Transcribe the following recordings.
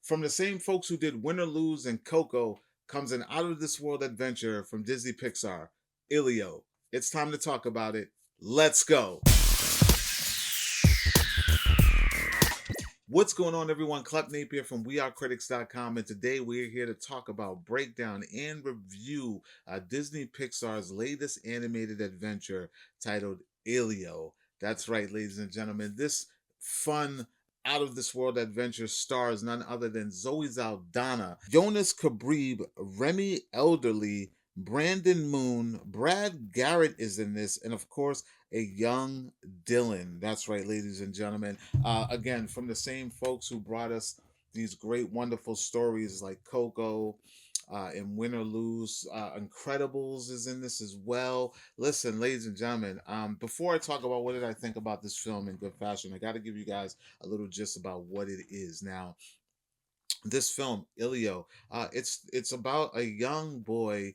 From the same folks who did Win or Lose and Coco comes an out of this world adventure from Disney Pixar, Elio. It's time to talk about it. Let's go. What's going on, everyone? Napier from wearecritics.com, and today we're here to talk about, breakdown, and review Disney Pixar's latest animated adventure titled Elio. That's right, ladies and gentlemen. This fun, out of this world adventure stars none other than Zoe Saldana, Jonas Kabrib, Remy Elderly, Brandon Moon, Brad Garrett is in this, and of course, a young Dylan. That's right, ladies and gentlemen. Again, from the same folks who brought us these great, wonderful stories like Coco and Win or Lose. Incredibles is in this as well. Listen, ladies and gentlemen, before I talk about what did I think about this film in good fashion, I got to give you guys a little gist about what it is. Now, this film, Ilio, it's about a young boy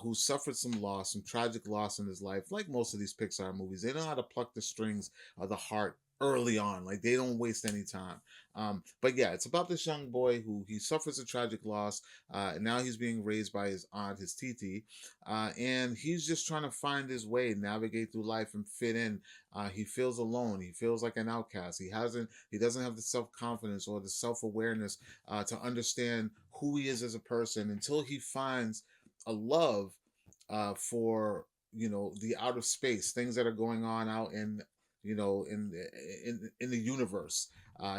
who suffered some loss, some tragic loss in his life. Like most of these Pixar movies, they know how to pluck the strings of the heart early on. Like they don't waste any time. But yeah, it's about this young boy who he suffers a tragic loss. And now he's being raised by his aunt, his Titi, and he's just trying to find his way, navigate through life, and fit in. He feels alone. He feels like an outcast. He doesn't have the self confidence or the self awareness to understand who he is as a person until he finds a love for the outer space, things that are going on out in in the universe.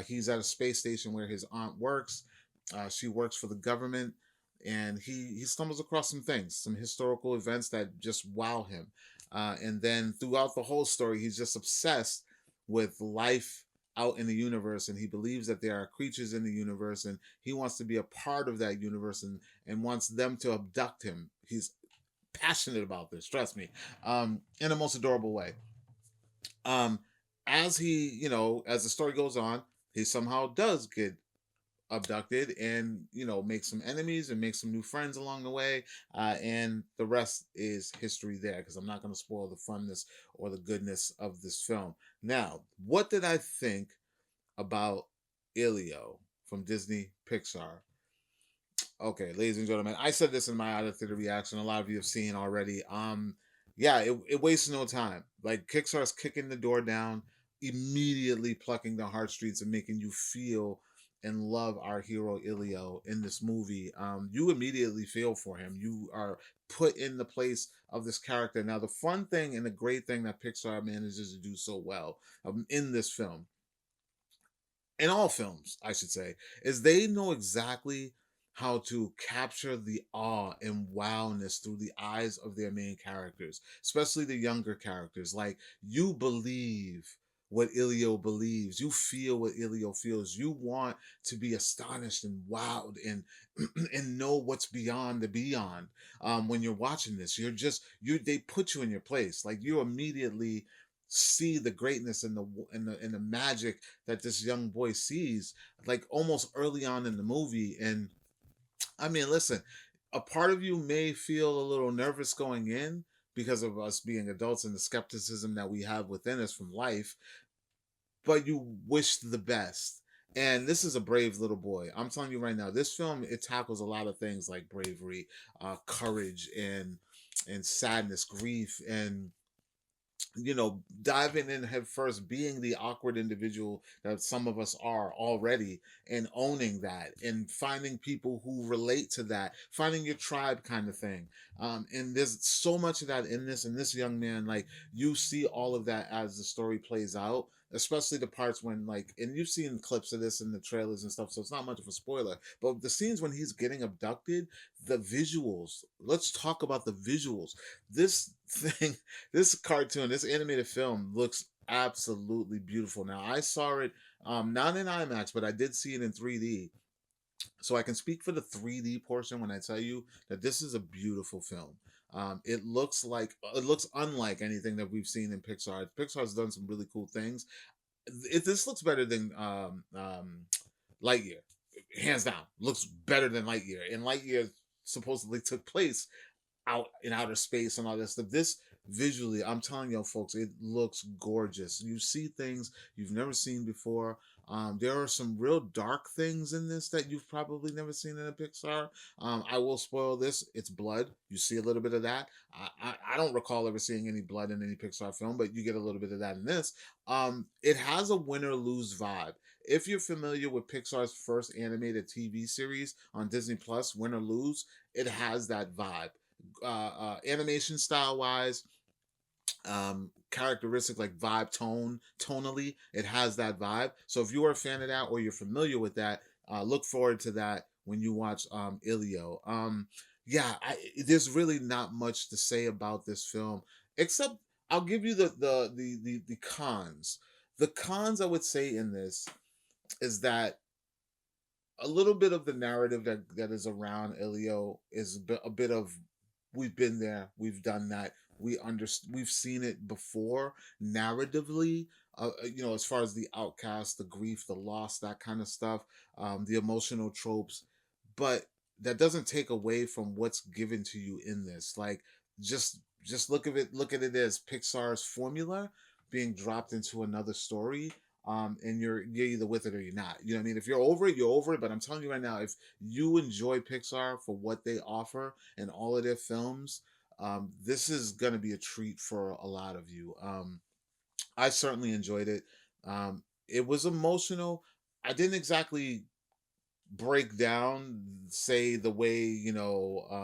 He's at a space station where his aunt works. She works for the government, and he stumbles across some things, some historical events that just wow him. And then throughout the whole story, he's just obsessed with life out in the universe, and he believes that there are creatures in the universe, and he wants to be a part of that universe, and wants them to abduct him. He's passionate about this, trust me, in the most adorable way. um as as the story goes on, he somehow does get abducted, and make some enemies and make some new friends along the way, and the rest is history there, because I'm not going to spoil the funness or the goodness of this film. Now, what did I think about Ilio from Disney Pixar? Okay, ladies and gentlemen, I said this in my auditory reaction. A lot of you have seen already. Yeah, it wastes no time. Like Pixar's kicking the door down, immediately plucking the heartstrings and making you feel and love our hero Ilio in this movie. You immediately feel for him. You are put in the place of this character. Now, the fun thing and the great thing that Pixar manages to do so well in this film, in all films, I should say, is they know exactly how to capture the awe and wowness through the eyes of their main characters, especially the younger characters. Like, you believe what Ilio believes, you feel what Ilio feels, you want to be astonished and wowed and and know what's beyond the beyond. When you're watching this, they put you in your place. Like, you immediately see the greatness and the magic that this young boy sees, like almost early on in the movie. And I mean, listen, a part of you may feel a little nervous going in because of us being adults and the skepticism that we have within us from life, but you wish the best. And this is a brave little boy. I'm telling you right now, this film, it tackles a lot of things like bravery, courage, and sadness, grief, and diving in head first, being the awkward individual that some of us are already, and owning that, and finding people who relate to that, finding your tribe kind of thing. And there's so much of that in this, and this young man, like, you see all of that as the story plays out, especially the parts when, like, and you've seen clips of this in the trailers and stuff, so it's not much of a spoiler, but the scenes when he's getting abducted, the visuals, let's talk about the visuals. This thing, this cartoon, this animated film looks absolutely beautiful. Now, I saw it not in IMAX, but I did see it in 3D. So I can speak for the 3D portion when I tell you that this is a beautiful film. It looks unlike anything that we've seen in Pixar. Pixar's done some really cool things. This looks better than Lightyear, hands down. Looks better than Lightyear, and Lightyear supposedly took place out in outer space and all that stuff. This visually, I'm telling you folks, it looks gorgeous. You see things you've never seen before. There are some real dark things in this that you've probably never seen in a Pixar. I will spoil this. It's blood. You see a little bit of that. I don't recall ever seeing any blood in any Pixar film, but you get a little bit of that in this. It has a win or lose vibe. If you're familiar with Pixar's first animated TV series on Disney Plus, Win or Lose, it has that vibe. Animation style wise, characteristic like vibe, tonally, it has that vibe. So if you are a fan of that or you're familiar with that, look forward to that when you watch Elio. Yeah, there's really not much to say about this film except I'll give you the cons. The cons I would say in this is that a little bit of the narrative that is around Elio is a bit of we've been there, we've done that, we've seen it before narratively. As far as the outcast, the grief, the loss, that kind of stuff, the emotional tropes, but that doesn't take away from what's given to you in this. Like, just look at it as Pixar's formula being dropped into another story, and you're either with it or you're not. You know what I mean? If you're over it, you're over it. But I'm telling you right now, if you enjoy Pixar for what they offer and all of their films, this is gonna be a treat for a lot of you. I certainly enjoyed it. It was emotional. I didn't exactly break down, say the way Lilo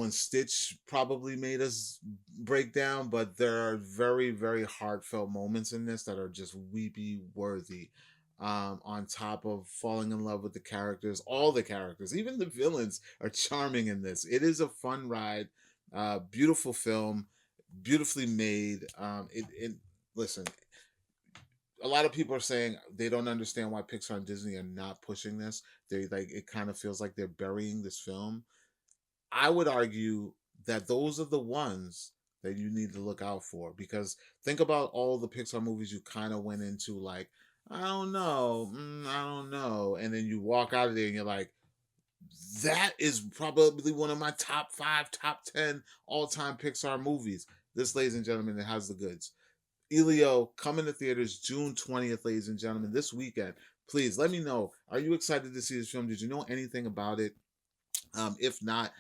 and Stitch probably made us break down, but there are very, very heartfelt moments in this that are just weepy worthy. On top of falling in love with the characters, all the characters, even the villains are charming in this. It is a fun ride, beautiful film, beautifully made. Listen, a lot of people are saying they don't understand why Pixar and Disney are not pushing this. They like it kind of feels like they're burying this film. I would argue that those are the ones that you need to look out for because think about all the Pixar movies you kind of went into like, I don't know, I don't know, and then you walk out of there and you're like, that is probably one of my top five, top 10 all-time Pixar movies. This, ladies and gentlemen, it has the goods. Elio coming to theaters June 20th, ladies and gentlemen, this weekend. Please let me know. Are you excited to see this film? Did you know anything about it? If not,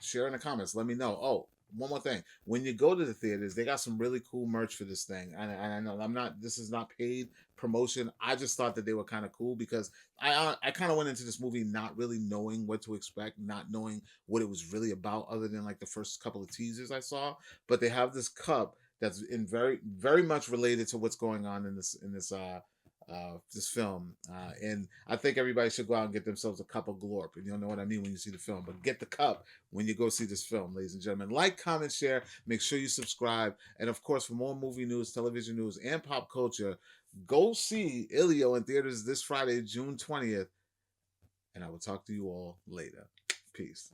share in the comments. Let me know. Oh, one more thing. When you go to the theaters, they got some really cool merch for this thing. And I know this is not paid promotion. I just thought that they were kind of cool because I kind of went into this movie not really knowing what to expect, not knowing what it was really about, other than like the first couple of teasers I saw. But they have this cup that's in very, very much related to what's going on in this film, and I think everybody should go out and get themselves a cup of glorp, and you'll know what I mean when you see the film. But get the cup when you go see this film, ladies and gentlemen. Like, comment, share. Make sure you subscribe, and of course, for more movie news, television news, and pop culture, go see Elio in theaters this Friday, June 20th. And I will talk to you all later. Peace.